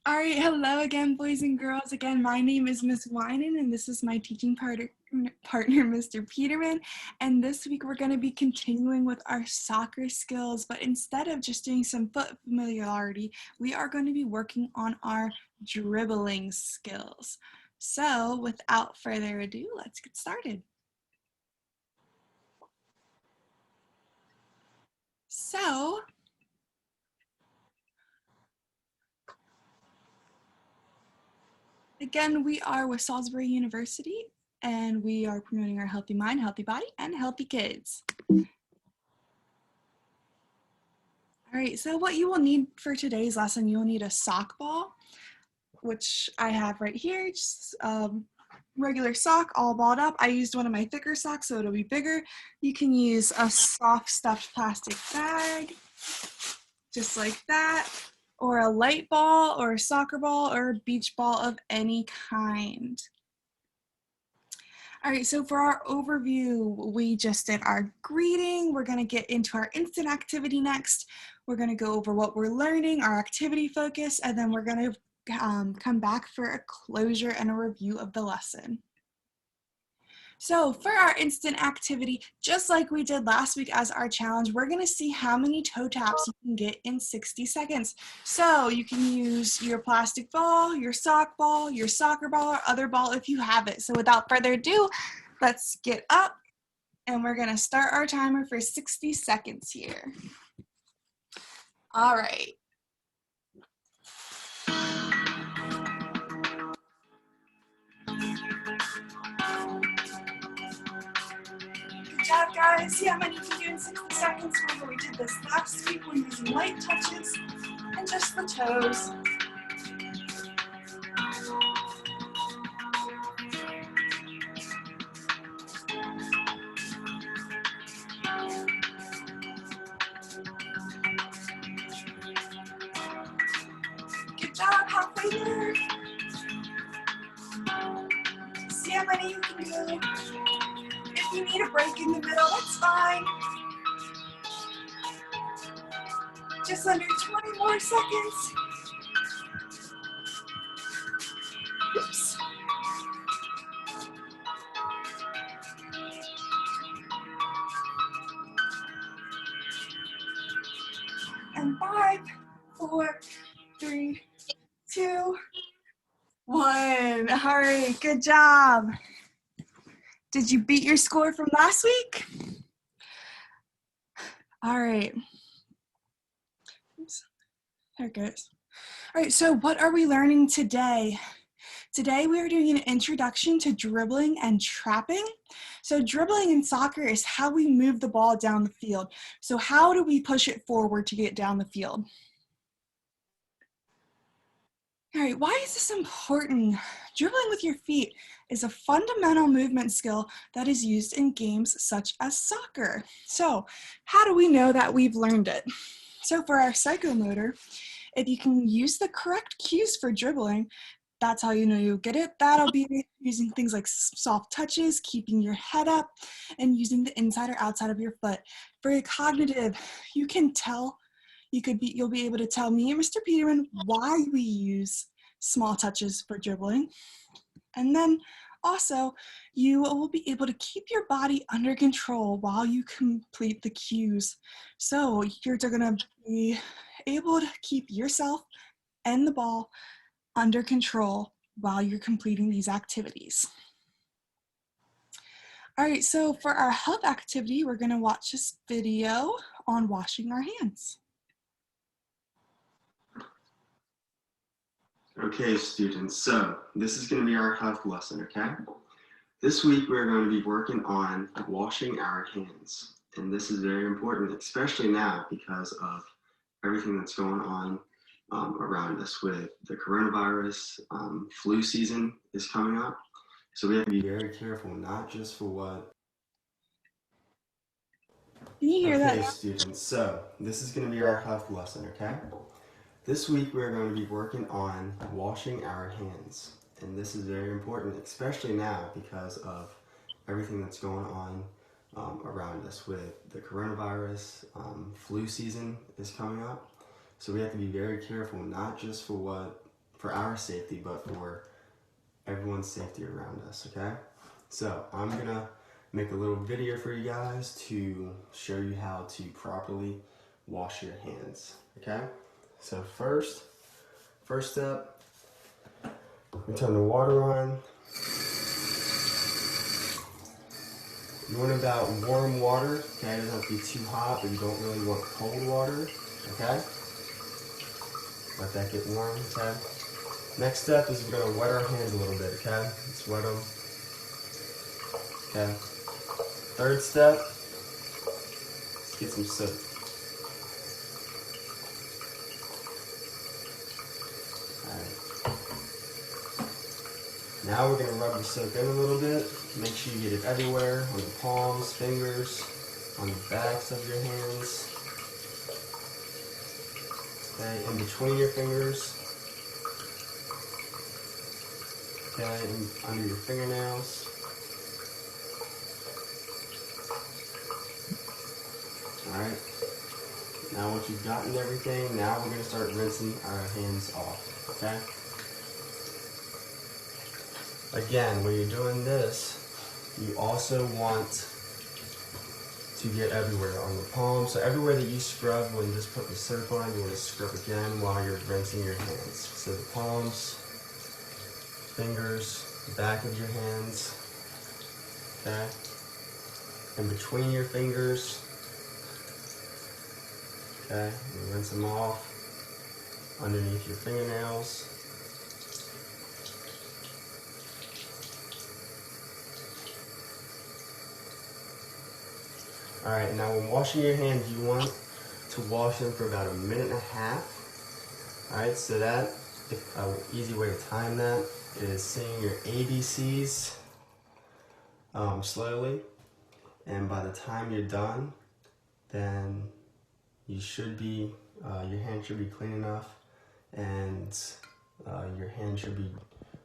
All right, hello again, boys and girls. Again, my name is Miss Winand, and this is my teaching partner, Mr. Peterman. And this week we're going to be continuing with our soccer skills, but instead of just doing some foot familiarity, we are going to be working on our dribbling skills. So, without further ado, let's get started. So, again, we are with Salisbury University, and we are promoting our healthy mind, healthy body, and healthy kids. All right, so what you will need for today's lesson, you'll need a sock ball, which I have right here, just regular sock, all balled up. I used one of my thicker socks, so it'll be bigger. You can use a soft stuffed plastic bag, just like that, or a light ball, or a soccer ball, or a beach ball of any kind. All right, so for our overview, we just did our greeting. We're gonna get into our instant activity next. We're gonna go over what we're learning, our activity focus, and then we're gonna come back for a closure and a review of the lesson. So for our instant activity, just like we did last week as our challenge, we're gonna see how many toe taps you can get in 60 seconds. So you can use your plastic ball, your sock ball, your soccer ball, or other ball if you have it. So without further ado, let's get up and we're gonna start our timer for 60 seconds here. All right. Good job, guys. See how many you can do in 60 seconds? Remember we did this last week. We're using light touches and just the toes. Good job, halfway there. See how many you can do. If you need a break in the middle, that's fine. Just under 20 more seconds. Oops. And 5, 4, 3, 2, 1. All right, good job. Did you beat your score from last week? All right. Oops. There it goes. All right, so what are we learning today? Today we are doing an introduction to dribbling and trapping. So dribbling in soccer is how we move the ball down the field. So how do we push it forward to get down the field? All right, why is this important? Dribbling with your feet is a fundamental movement skill that is used in games such as soccer. So how do we know that we've learned it? So for our psychomotor, if you can use the correct cues for dribbling, that's how you know you'll get it. That'll be using things like soft touches, keeping your head up, and using the inside or outside of your foot. For your cognitive, you can tell, you'll be able to tell me and Mr. Peterman why we use small touches for dribbling. And then also, you will be able to keep your body under control while you complete the cues. So you're gonna be able to keep yourself and the ball under control while you're completing these activities. All right, so for our health activity, we're gonna watch this video on washing our hands. Okay, students, so this is going to be our health lesson, okay? This week we're going to be working on washing our hands. And this is very important, especially now because of everything that's going on around us with the coronavirus. Flu season is coming up. So we have to be very careful, not just for what... Can you hear that? Okay, students, so this is going to be our health lesson, okay? This week we're going to be working on washing our hands. And this is very important, especially now because of everything that's going on around us with the coronavirus. Flu season is coming up. So we have to be very careful, not just for what for our safety, but for everyone's safety around us, okay? So I'm gonna make a little video for you guys to show you how to properly wash your hands, okay? So first step, we turn the water on. You want about warm water, okay? It doesn't have to be too hot, but you don't really want cold water, okay? Let that get warm, okay? Next step is we're gonna wet our hands a little bit, okay? Let's wet them, okay? Third step, let's get some soap. Alright. Now we're gonna rub the soap in a little bit. Make sure you get it everywhere, on the palms, fingers, on the backs of your hands. Okay, in between your fingers. Okay, and under your fingernails. Alright. Now once you've gotten everything, now we're going to start rinsing our hands off. Okay? Again, when you're doing this, you also want to get everywhere on the palm. So everywhere that you scrub when you just put the soap on, you want to scrub again while you're rinsing your hands. So the palms, fingers, the back of your hands, okay? In between your fingers, okay? You rinse them off underneath your fingernails. All right, now when washing your hands, you want to wash them for about 1.5 minutes. All right, so that, an easy way to time that is saying your ABCs slowly, and by the time you're done, then you should be, your hand should be clean enough, and your hand should be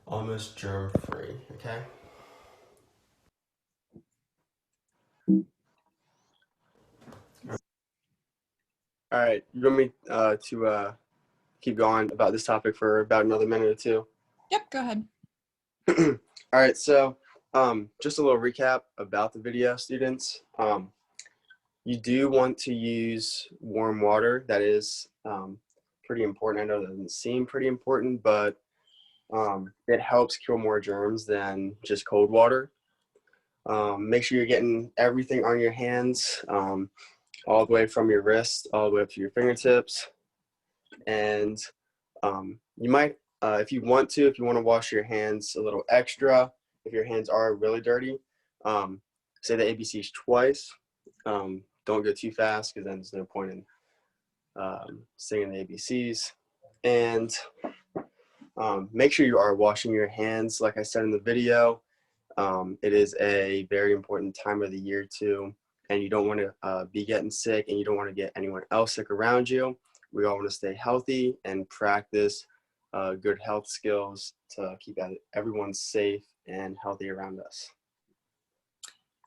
almost germ-free, okay? All right, you want me to keep going about this topic for about another minute or two? Yep, go ahead. All right, so just a little recap about the video, students. You do want to use warm water. That is pretty important. I know that doesn't seem pretty important, but it helps kill more germs than just cold water. Make sure you're getting everything on your hands, all the way from your wrist, all the way up to your fingertips. And you might, if you want to wash your hands a little extra, if your hands are really dirty, say the ABCs twice. Don't go too fast because then there's no point in singing the ABCs. And make sure you are washing your hands. Like I said in the video, it is a very important time of the year too, and you don't want to be getting sick, and you don't want to get anyone else sick around you. We all want to stay healthy and practice good health skills to keep everyone safe and healthy around us.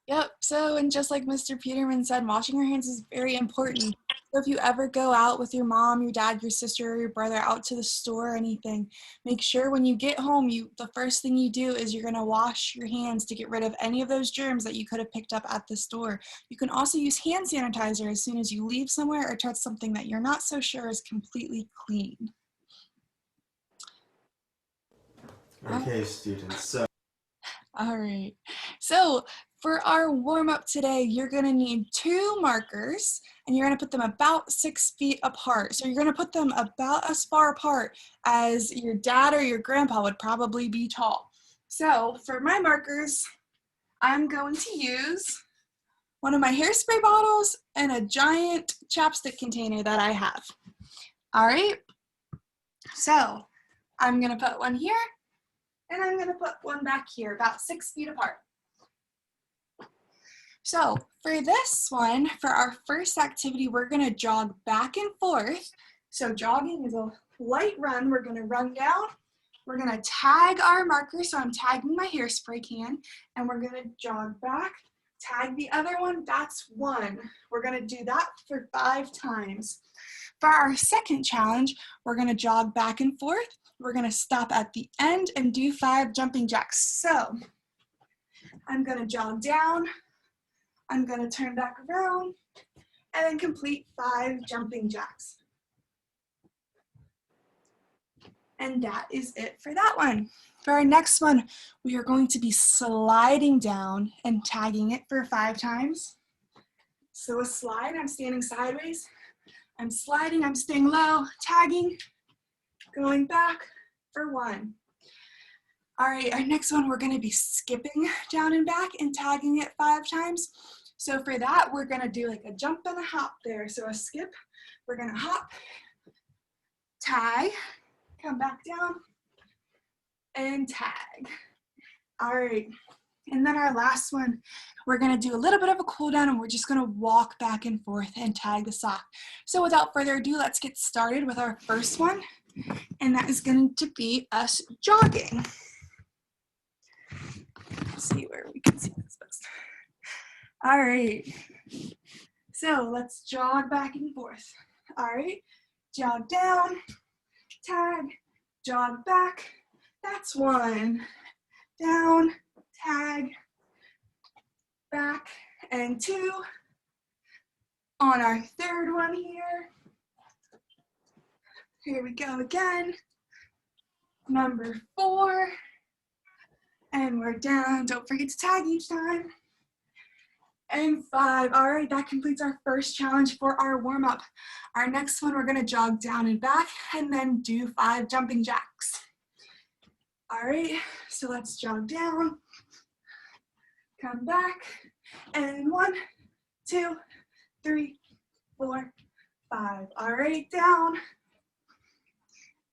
Yep, so, and just like Mr. Peterman said, washing your hands is very important. So if you ever go out with your mom, your dad, your sister, or your brother out to the store or anything, make sure when you get home, the first thing you do is you're gonna wash your hands to get rid of any of those germs that you could have picked up at the store. You can also use hand sanitizer as soon as you leave somewhere or touch something that you're not so sure is completely clean. Okay, students, so. All right, so for our warm-up today, you're gonna need 2 markers, and you're gonna put them about 6 feet apart. So you're gonna put them about as far apart as your dad or your grandpa would probably be tall. So for my markers, I'm going to use one of my hairspray bottles and a giant chapstick container that I have. All right, so I'm gonna put one here, and I'm gonna put one back here, about 6 feet apart. So for this one, for our first activity, we're gonna jog back and forth. So jogging is a light run. We're gonna run down. We're gonna tag our marker. So I'm tagging my hairspray can, and we're gonna jog back, tag the other one, that's 1. We're gonna do that for 5 times. For our second challenge, we're gonna jog back and forth. We're gonna stop at the end and do 5 jumping jacks. So I'm gonna jog down, I'm gonna turn back around, and then complete 5 jumping jacks. And that is it for that one. For our next one, we are going to be sliding down and tagging it for 5 times. So a slide, I'm standing sideways. I'm sliding, I'm staying low, tagging, going back for 1. All right, our next one, we're gonna be skipping down and back and tagging it 5 times. So for that, we're gonna do like a jump and a hop there. So a skip, we're gonna hop, tag, come back down, and tag. All right, and then our last one, we're gonna do a little bit of a cool down and we're just gonna walk back and forth and tag the sock. So without further ado, let's get started with our first one, and that is going to be us jogging. Let's see where we can see this best. All right, so let's jog back and forth. All right, jog down, tag, jog back, that's 1. Down, tag, back, and 2. On our third one here we go again. Number 4, and we're down. Don't forget to tag each time. And 5. All right, that completes our first challenge for our warm-up. Our next one, we're gonna jog down and back and then do 5 jumping jacks. All right, so let's jog down, come back, and 1, 2, 3, 4, 5. All right, down,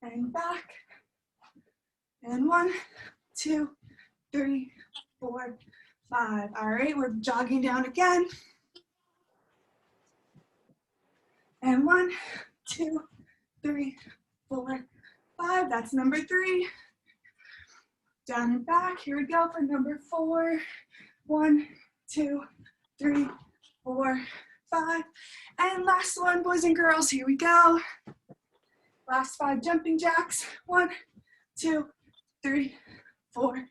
and back, and 1, 2, 3, 4, 5. All right, we're jogging down again. And 1, 2, 3, 4, 5. That's number 3. Down and back. Here we go for number 4. 1, 2, 3, 4, 5. And last one, boys and girls. Here we go. Last 5 jumping jacks. 1, 2, 3, 4,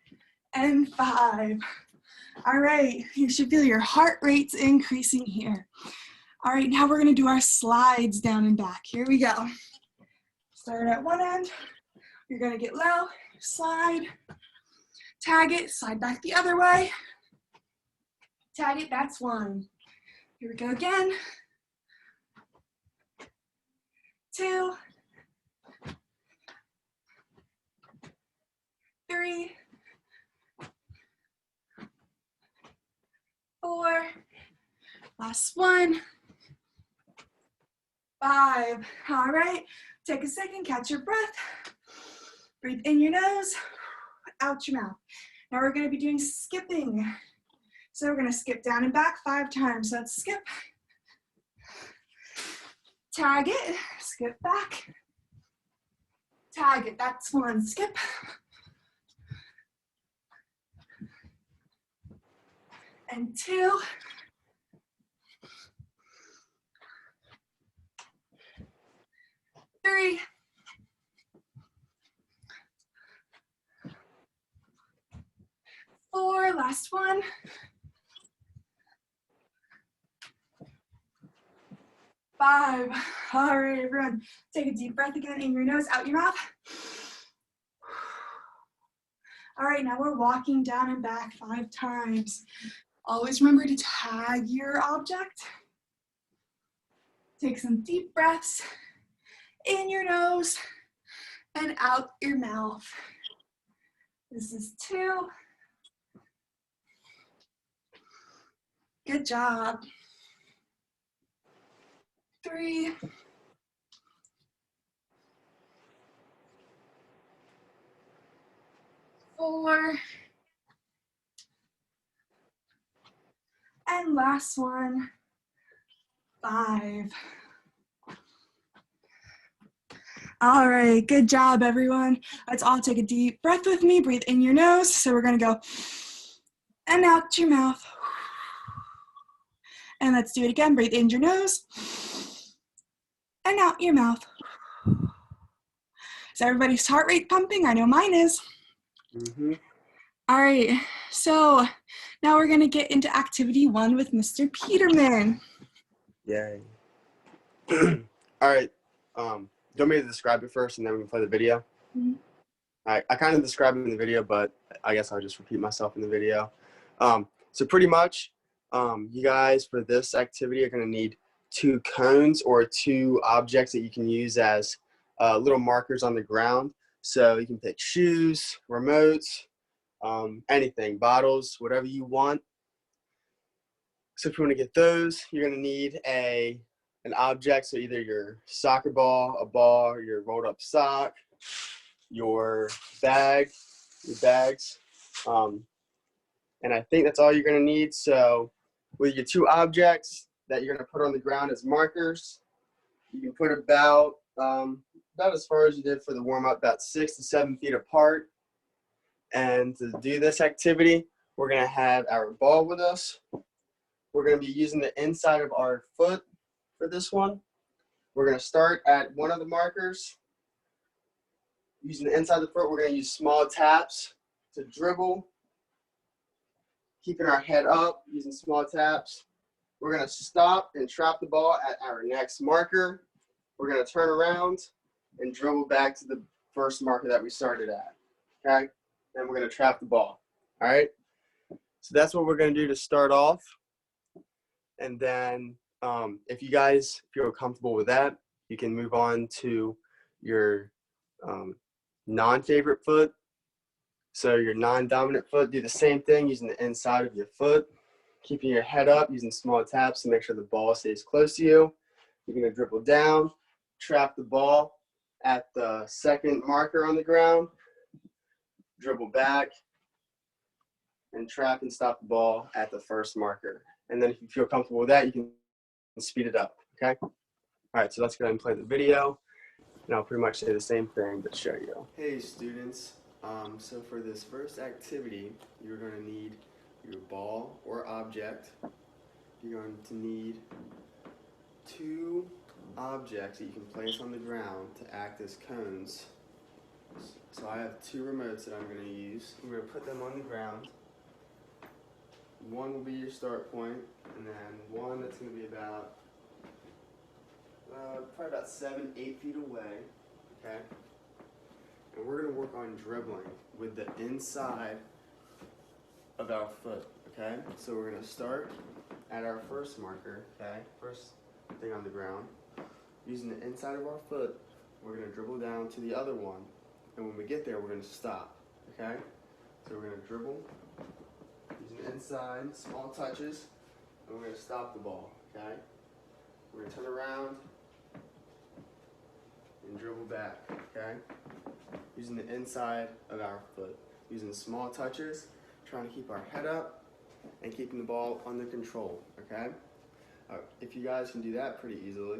and 5. All right, you should feel your heart rates increasing here. All right, now we're gonna do our slides down and back. Here we go. Start at one end, you're gonna get low, slide, tag it, slide back the other way, tag it, that's 1. Here we go again. 2, 3, 4, last 1, 5. All right, take a second, catch your breath. Breathe in your nose, out your mouth. Now we're gonna be doing skipping. So we're gonna skip down and back 5 times. So let's skip, tag it, skip back, tag it, that's 1, skip. And 2. 3. 4, last 1. 5. All right, everyone, take a deep breath again in your nose, out your mouth. All right, now we're walking down and back 5 times. Always remember to tag your object. Take some deep breaths in your nose and out your mouth. This is 2. Good job. 3. 4. And last one, 5. All right, good job, everyone. Let's all take a deep breath with me. Breathe in your nose. So we're gonna go and out your mouth. And let's do it again. Breathe in your nose and out your mouth. Is everybody's heart rate pumping? I know mine is. All right, so now we're gonna get into activity 1 with Mr. Peterman. Yay. All right, do you want me to describe it first and then we can play the video? Mm-hmm. I kind of described it in the video, but I guess I'll just repeat myself in the video. So pretty much, you guys for this activity are gonna need 2 cones or 2 objects that you can use as little markers on the ground. So you can pick shoes, remotes, anything, bottles, whatever you want. So if you want to get those, you're going to need an object. So either your soccer ball, a ball, or your rolled up sock, your bag, your bags. And I think that's all you're going to need. So with your 2 objects that you're going to put on the ground as markers, you can put about as far as you did for the warm up, about 6 to 7 feet apart. And to do this activity, we're going to have our ball with us. We're going to be using the inside of our foot for this one. We're going to start at one of the markers. Using the inside of the foot, we're going to use small taps to dribble. Keeping our head up, using small taps. We're going to stop and trap the ball at our next marker. We're going to turn around and dribble back to the first marker that we started at. Okay? Then we're going to trap the ball. All right? So that's what we're going to do to start off. And then if you guys feel comfortable with that, you can move on to your non-favorite foot. So your non-dominant foot, do the same thing using the inside of your foot, keeping your head up, using small taps to make sure the ball stays close to you. You're going to dribble down, trap the ball at the second marker on the ground, dribble back, and trap and stop the ball at the first marker. And then if you feel comfortable with that, you can speed it up, okay? All right, so let's go ahead and play the video. And I'll pretty much say the same thing, but show you. Hey students, so for this first activity, you're going to need your ball or object. You're going to need 2 objects that you can place on the ground to act as cones. So I have 2 remotes that I'm going to use. I'm going to put them on the ground. One will be your start point, and then one that's going to be about probably about 7-8 feet away, okay? And we're going to work on dribbling with the inside of our foot, okay? So we're going to start at our first marker, okay? First thing on the ground. Using the inside of our foot, we're going to dribble down to the other one. And when we get there, we're going to stop, okay? So we're going to dribble using the inside, small touches, and we're going to stop the ball, okay? We're going to turn around and dribble back, okay? Using the inside of our foot. Using small touches, trying to keep our head up and keeping the ball under control, okay? If you guys can do that pretty easily,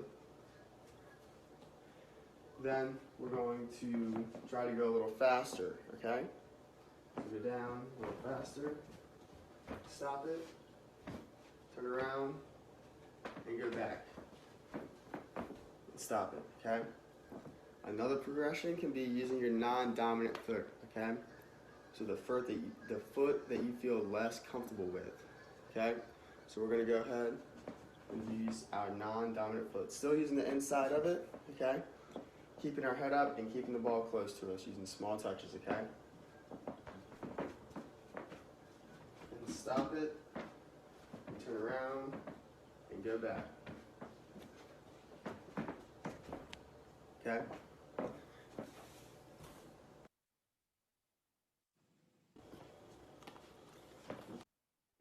then we're going to try to go a little faster, okay? Go down a little faster, stop it, turn around, and go back. And stop it, okay? Another progression can be using your non-dominant foot, okay? So the foot that you feel less comfortable with, okay? So we're gonna go ahead and use our non-dominant foot. Still using the inside of it, okay? Keeping our head up and keeping the ball close to us using small touches, okay? And stop it, and turn around, and go back. Okay?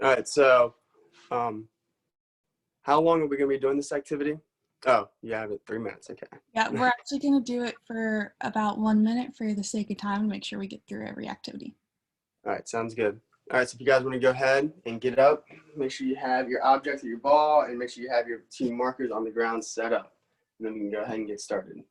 All right, so how long are we going to be doing this activity? Oh, you have it 3 minutes, okay. Yeah, we're actually going to do it for about 1 minute for the sake of time and make sure we get through every activity. All right, sounds good. All right, so if you guys want to go ahead and get up, make sure you have your object or your ball, and make sure you have your 2 markers on the ground set up. And then we can go ahead and get started.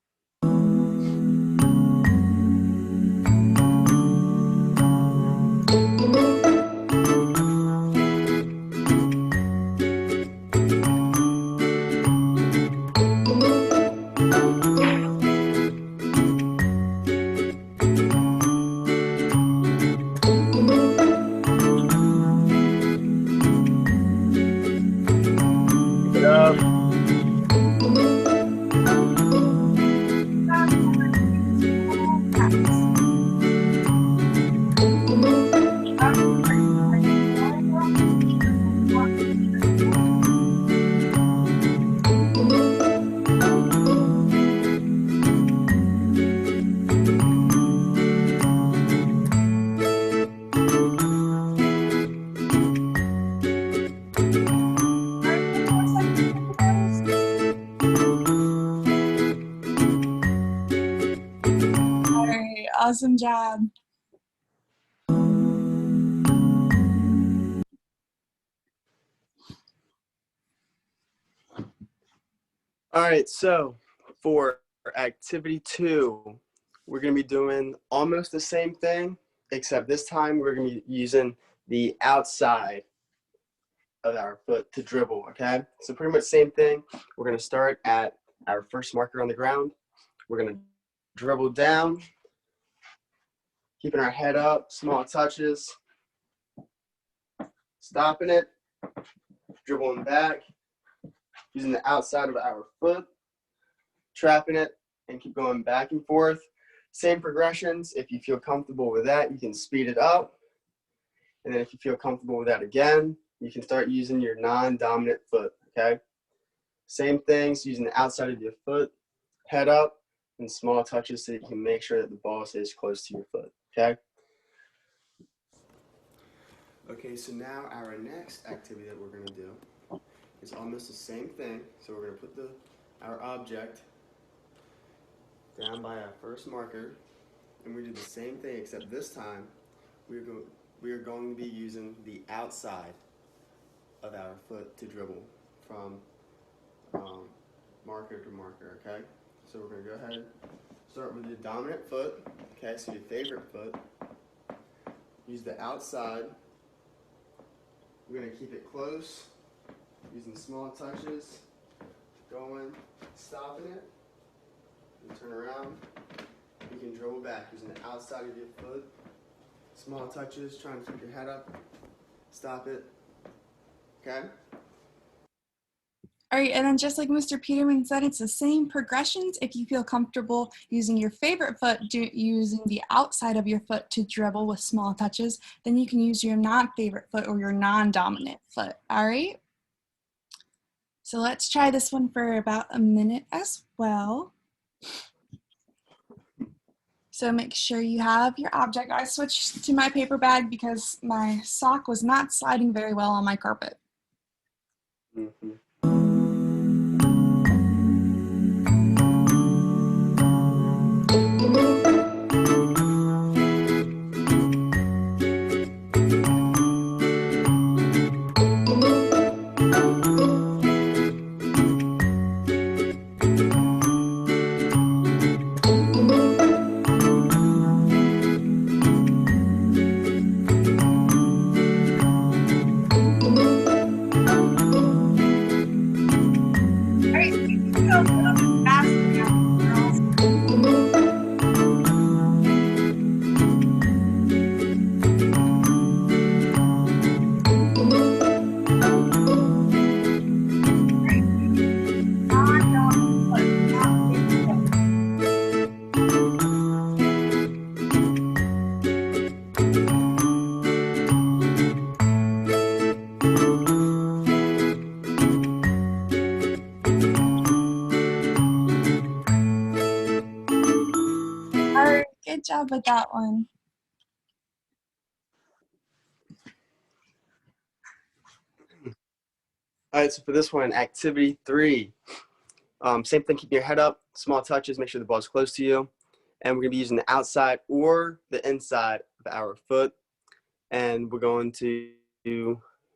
Awesome job. All right, so for activity 2, we're going to be doing almost the same thing, except this time we're going to be using the outside of our foot to dribble, okay? So pretty much same thing. We're going to start at our first marker on the ground. We're going to dribble down, keeping our head up, small touches, stopping it, dribbling back, using the outside of our foot, trapping it, and keep going back and forth. Same progressions. If you feel comfortable with that, you can speed it up. And then if you feel comfortable with that again, you can start using your non-dominant foot, okay? Same things, using the outside of your foot, head up, and small touches so you can make sure that the ball stays close to your foot, okay? Okay, so now our next activity that we're going to do is almost the same thing. So we're going to put our object down by our first marker, and we do the same thing, except this time we are going to be using the outside of our foot to dribble from marker to marker, okay? So we're going to go ahead, start with your dominant foot, okay, so your favorite foot. Use the outside. We're going to keep it close, using small touches, going, stopping it, and turn around. You can dribble back using the outside of your foot. Small touches, trying to keep your head up, stop it, okay? All right, and then just like Mr. Peterman said, it's the same progressions. If you feel comfortable using your favorite foot, using the outside of your foot to dribble with small touches, then you can use your non-favorite foot or your non-dominant foot, all right? So let's try this one for about a minute as well. So make sure you have your object. I switched to my paper bag because my sock was not sliding very well on my carpet. Mm-hmm. Good job with that one. All right, so for this one, activity 3, same thing, keep your head up, small touches, make sure the ball's close to you. And we're gonna be using the outside or the inside of our foot. And we're going to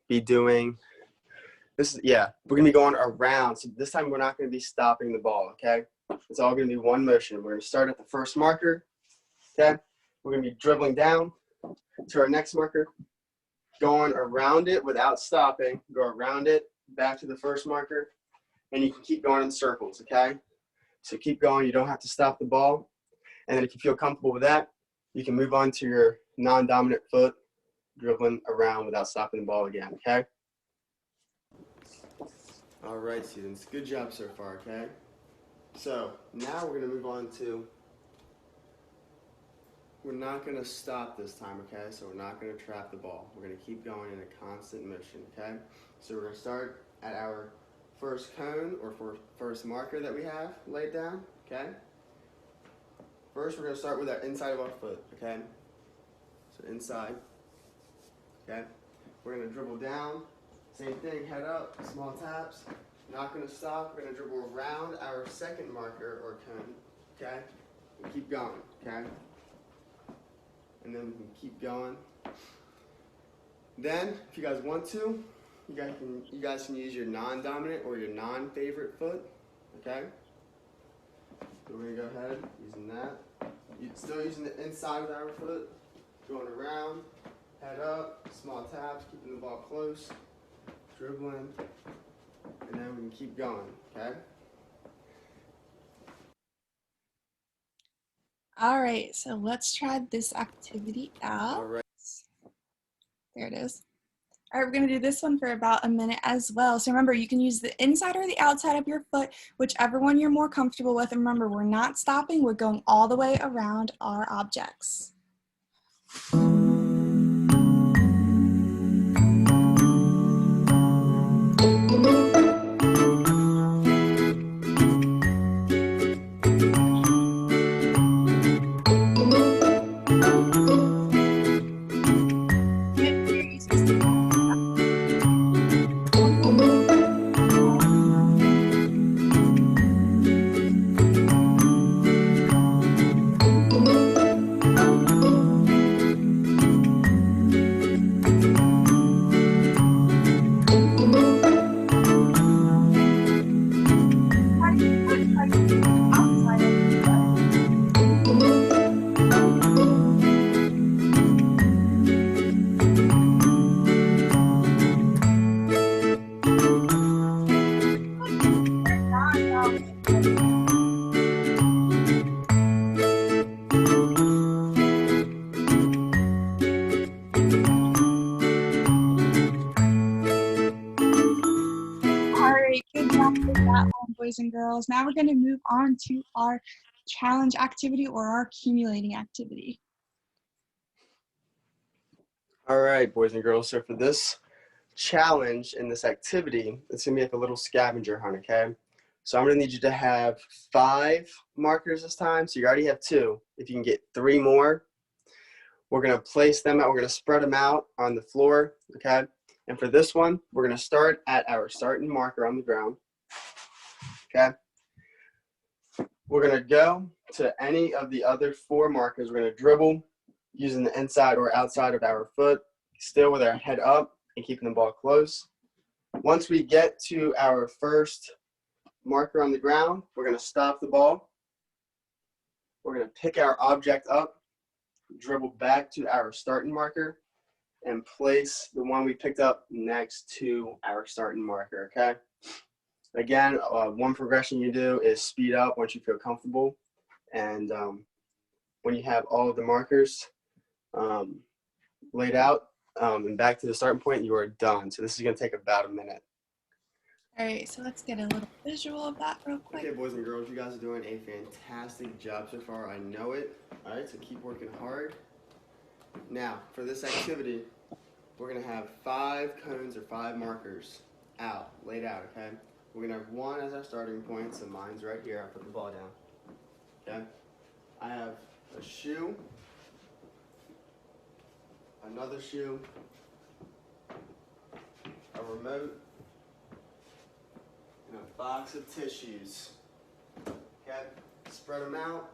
be doing this, we're gonna be going around. So this time we're not gonna be stopping the ball, okay? It's all gonna be one motion. We're gonna start at the first marker, okay? We're gonna be dribbling down to our next marker, going around it without stopping, go around it, back to the first marker, and you can keep going in circles, okay? So keep going, you don't have to stop the ball. And then if you feel comfortable with that, you can move on to your non-dominant foot, dribbling around without stopping the ball again, okay? All right, students, good job so far, okay? So now we're gonna move on to, we're not gonna stop this time, okay? So we're not gonna trap the ball. We're gonna keep going in a constant motion, okay? So we're gonna start at our first cone or first marker that we have laid down, okay? First, we're gonna start with our inside of our foot, okay? So inside, okay? We're gonna dribble down, same thing, head up, small taps. Not gonna stop, we're gonna dribble around our second marker or cone, okay? And keep going, okay? and then we can keep going. Then, if you guys want to, you guys can use your non-dominant or your non-favorite foot, okay? So we're gonna go ahead using that. You're still using the inside of our foot, going around, head up, small taps, keeping the ball close, dribbling, and then we can keep going, okay? All right, so let's try this activity out. All right. There it is. All right, we're gonna do this one for about a minute as well. So remember, you can use the inside or the outside of your foot, whichever one you're more comfortable with. And remember, we're not stopping, we're going all the way around our objects. Good job with that one, boys and girls. Now we're going to move on to our challenge activity or our accumulating activity. All right, boys and girls. So for this challenge in this activity, it's gonna be like a little scavenger hunt, okay? So I'm gonna need you to have 5 markers this time. So you already have 2. If you can get 3 more, we're gonna place them out. We're gonna spread them out on the floor, okay? And for this one, we're gonna start at our starting marker on the ground, okay? We're gonna go to any of the other 4 markers. We're gonna dribble using the inside or outside of our foot, still with our head up and keeping the ball close. Once we get to our first marker on the ground, we're gonna stop the ball. We're gonna pick our object up, dribble back to our starting marker, and place the one we picked up next to our starting marker, okay? Again, one progression you do is speed up once you feel comfortable. And when you have all of the markers laid out and back to the starting point, you are done. So this is gonna take about a minute. All right, so let's get a little visual of that real quick. Okay, boys and girls, you guys are doing a fantastic job so far. I know it. All right, so keep working hard. Now, for this activity, we're gonna have 5 cones or 5 markers laid out, okay? We're gonna have 1 as our starting point, so mine's right here. I'll put the ball down, okay? I have a shoe, another shoe, a remote, and a box of tissues. Okay, spread them out.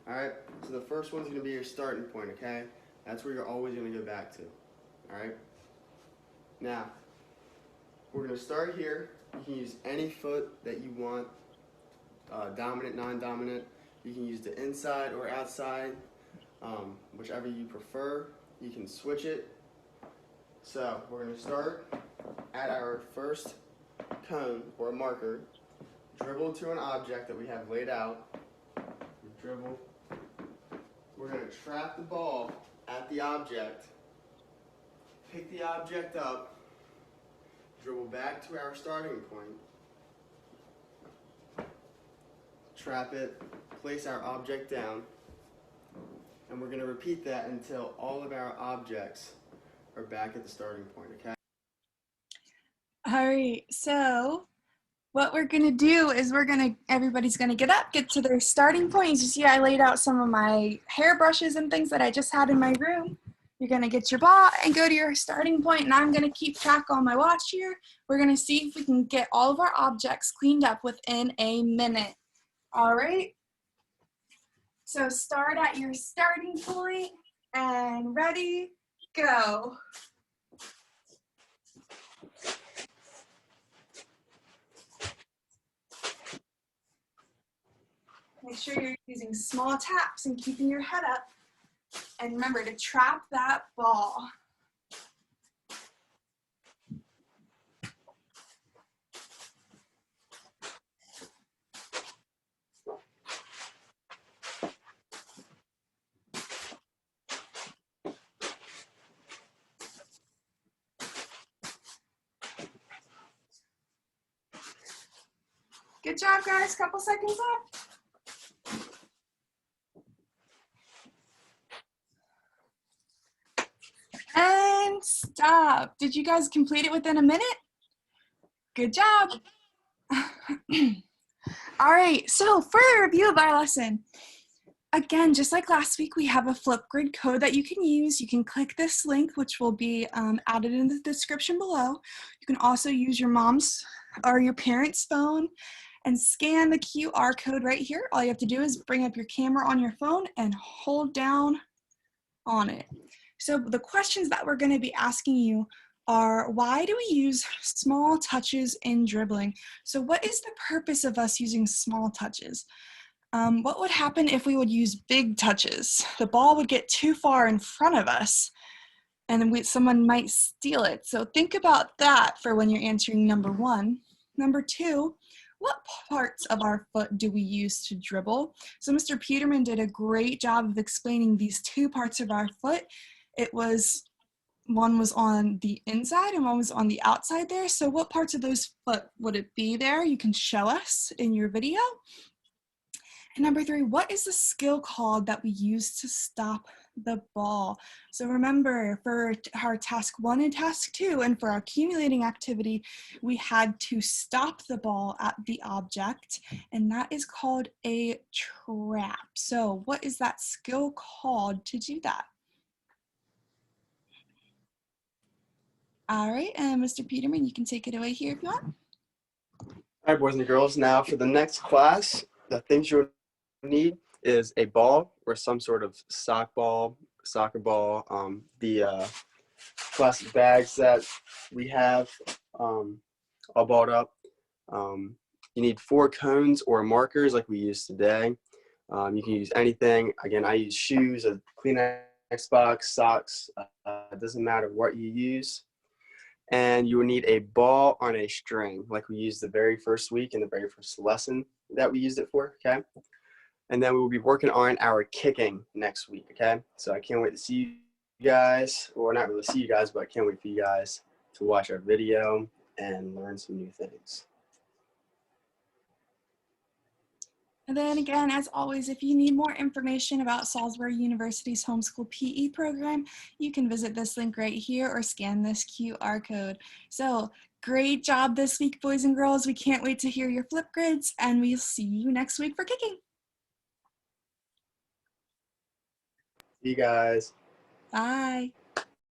All right, so the first one's gonna be your starting point, okay? That's where you're always gonna go back to, all right? Now, we're gonna start here. You can use any foot that you want, dominant, non-dominant. You can use the inside or outside, whichever you prefer. You can switch it. So we're gonna start at our first cone or marker, dribble to an object that we have laid out. Dribble. We're going to trap the ball at the object, pick the object up, dribble back to our starting point, trap it, place our object down, and we're going to repeat that until all of our objects are back at the starting point, okay? All right, so what we're gonna do is everybody's gonna get up, get to their starting point. As you see, I laid out some of my hairbrushes and things that I just had in my room. You're gonna get your ball and go to your starting point, and I'm gonna keep track on my watch here. We're gonna see if we can get all of our objects cleaned up within a minute. All right? So start at your starting point and ready, go. Make sure you're using small taps and keeping your head up. And remember to trap that ball. Good job, guys. Couple seconds left. And stop. Did you guys complete it within a minute? Good job. All right, so for a review of our lesson, again, just like last week, we have a Flipgrid code that you can use. You can click this link, which will be added in the description below. You can also use your mom's or your parents' phone and scan the QR code right here. All you have to do is bring up your camera on your phone and hold down on it. So the questions that we're going to be asking you are, why do we use small touches in dribbling? So what is the purpose of us using small touches? What would happen if we would use big touches? The ball would get too far in front of us and then someone might steal it. So think about that for when you're answering number one. Number two, what parts of our foot do we use to dribble? So Mr. Peterman did a great job of explaining these two parts of our foot. One was on the inside and one was on the outside there. So what parts of those foot would it be there? You can show us in your video. And number three, what is the skill called that we use to stop the ball? So remember, for our task 1 and task 2, and for our accumulating activity, we had to stop the ball at the object, and that is called a trap. So what is that skill called to do that? All right, and Mr. Peterman, you can take it away here if you want. All right, boys and girls, now for the next class, the things you'll need is a ball or some sort of soccer ball, the plastic bags that we have all balled up. You need 4 cones or markers like we used today. You can use anything. Again, I use shoes, a Kleenex box, socks. It doesn't matter what you use. And you will need a ball on a string like we used the very first week in the very first lesson that we used it for, okay? And then we will be working on our kicking next week, okay? So I can't wait to see you guys, or not really see you guys, but I can't wait for you guys to watch our video and learn some new things. And then again, as always, if you need more information about Salisbury University's homeschool PE program, you can visit this link right here or scan this QR code. So great job this week, boys and girls. We can't wait to hear your Flipgrids, and we'll see you next week for kicking. See you guys. Bye.